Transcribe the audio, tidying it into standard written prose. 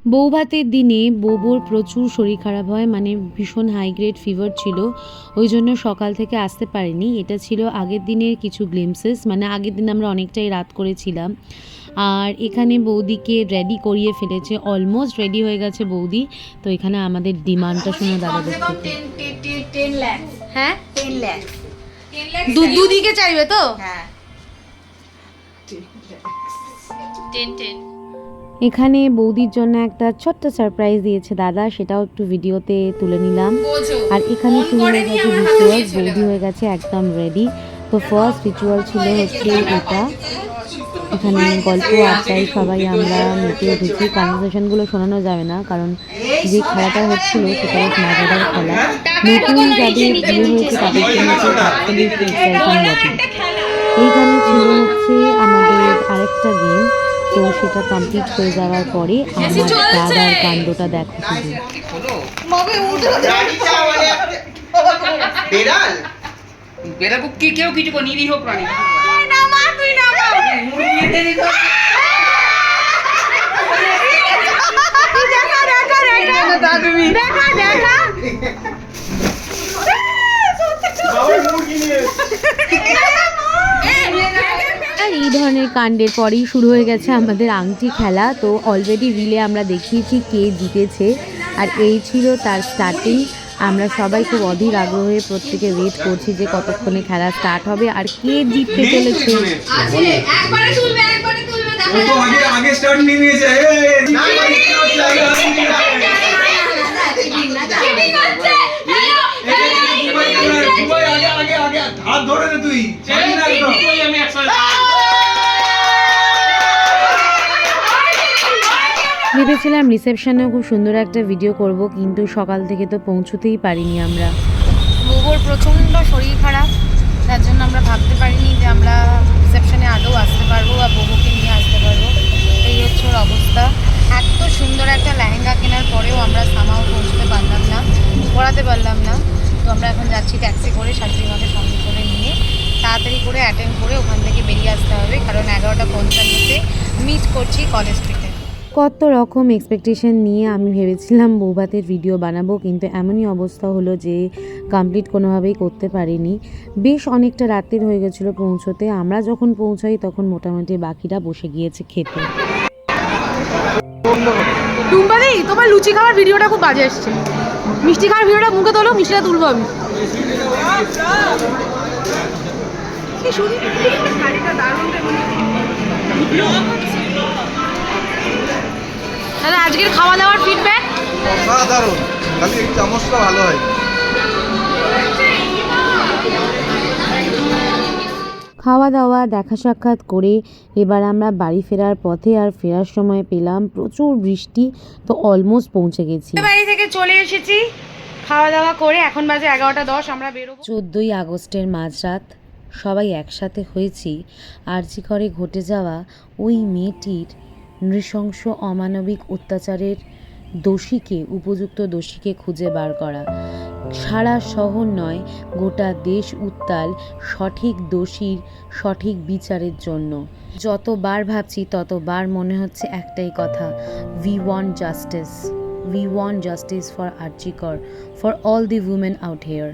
বৌভাতের দিনে বৌবোর প্রচুর শরীর খারাপ হয়, মানে ভীষণ হাই গ্রেড ফিভার ছিল, ওই জন্য সকাল থেকে আসতে পারিনি। এটা ছিল আগের দিনের কিছু গ্লিমসেস, মানে আগের দিন আমরা অনেকটাই রাত করেছিলাম। আর এখানে বৌদিকে রেডি করিয়ে ফেলেছে, অলমোস্ট রেডি হয়ে গেছে বৌদি। তো এখানে আমাদের ডিমান্ডটা শুনে দাদাদের থেকে। হ্যাঁ 10 লাখ দুদিকে চাইবে তো? হ্যাঁ 10 এখানে বৌদির জন্য একটা ছোট্ট সারপ্রাইজ দিয়েছে দাদা, সেটাও একটু ভিডিওতে তুলে নিলাম। আর এখানে শুরু হয়ে গেছে রিচুয়াল, বৌদি হয়ে গেছে একদম রেডি। তো ফার্স্ট রিচুয়াল ছিল হচ্ছে এটা, এখানে গল্প আড্ডায় সবাই আমরা মেতে উঠেছি। কনভারসেশনগুলো শোনানো যাবে না, কারণ যে খেলাটা হচ্ছিল সেটা বেশ মজাদার খেলা। নতুন যাদের বিয়ে হয়েছে তাদের জন্য তো অ্যাবসলিউটলি এক্সাইটিং বটে। এইখানে ছিল হচ্ছে আমাদের আরেকটা গেম, তো সেটা কমপ্লিট হয়ে যাওয়ার পরে আমার দাদার কাণ্ডটা দেখো শুধু। বেড়াবো কি কেউ কিছু নিরীহ প্রাণী আর এই ধরনের কাণ্ডের পরেই শুরু হয়ে গেছে আমাদের আংটি খেলা। তো অলরেডি রিলে আমরা দেখিয়েছি কে জিতেছে, আর এই ছিল তার স্টার্টিং। আমরা সবাই খুব অধীর আগ্রহে প্রত্যেকে ওয়েট করছি যে কতক্ষণে খেলা স্টার্ট হবে আর কে জিততে চলেছে। ভেবেছিলাম রিসেপশনেও খুব সুন্দর একটা ভিডিও করব, কিন্তু সকাল থেকে তো পৌঁছতেই পারিনি আমরা। বুবুর প্রচণ্ড শরীর খারাপ, তার জন্য আমরা ভাবতে পারিনি যে আমরা রিসেপশনে আদৌ আসতে পারবো বা বুবুকে নিয়ে আসতে পারবো। এই হচ্ছে ওর অবস্থা। এত সুন্দর একটা লেহেঙ্গা কেনার পরেও আমরা সামাও পৌঁছতে পারলাম না, পড়াতে পারলাম না। তো আমরা এখন যাচ্ছি ট্যাক্সি করে শাশুড়ি মাকে সঙ্গে করে নিয়ে, তাড়াতাড়ি করে অ্যাটেন্ড করে ওখান থেকে বেরিয়ে আসতে হবে, কারণ 11:55 মিট করছি কলেজ স্ট্রিটে। কত রকম এক্সপেকটেশন নিয়ে আমি ভেবেছিলাম বৌভাতের ভিডিও বানাবো, কিন্তু এমনই অবস্থা হলো যে কমপ্লিট কোনোভাবেই করতে পারিনি। বেশ অনেকটা রাতের হয়ে গেছিলো পৌঁছতে। আমরা যখন পৌঁছাই তখন মোটামুটি বাকিরা বসে গিয়েছে খেতে। টুম্পাদি, তোমার লুচি খাওয়ার ভিডিওটা খুব বাজে এসছে। মিষ্টি খাওয়ার ভিডিওটা মুখে তোলো, মিষ্টিটা তুলবো আমি। দাদা আজকের খাওয়া দাওয়ার ফিডব্যাক? অসাধারণ, খালি এই চামচটা ভালো হয়। খাওয়া দাওয়া দেখা সাক্ষাৎ করে এবার আমরা বাড়ি ফেরার পথে, আর ফেরার সময় পেলাম প্রচুর বৃষ্টি, তো অলমোস্ট পৌঁছে গেছি। বাড়ি থেকে চলে এসেছি খাওয়া দাওয়া করে, এখন বাজে 11:10, আমরা বেরোবো। 14ই আগস্টের মাঝরাত সবাই একসাথে হয়েছি আরজি করে ঘটে যাওয়া ওই মেয়েটির নৃশংস অমানবিক অত্যাচারের উপযুক্ত দোষীকে খুঁজে বার করা। সারা শহর নয়, গোটা দেশ উত্তাল সঠিক দোষীর সঠিক বিচারের জন্য। যতবার ভাবছি ততবার মনে হচ্ছে একটাই কথা, উই ওয়ান্ট জাস্টিস ফর আরজি কর, for all the women out here.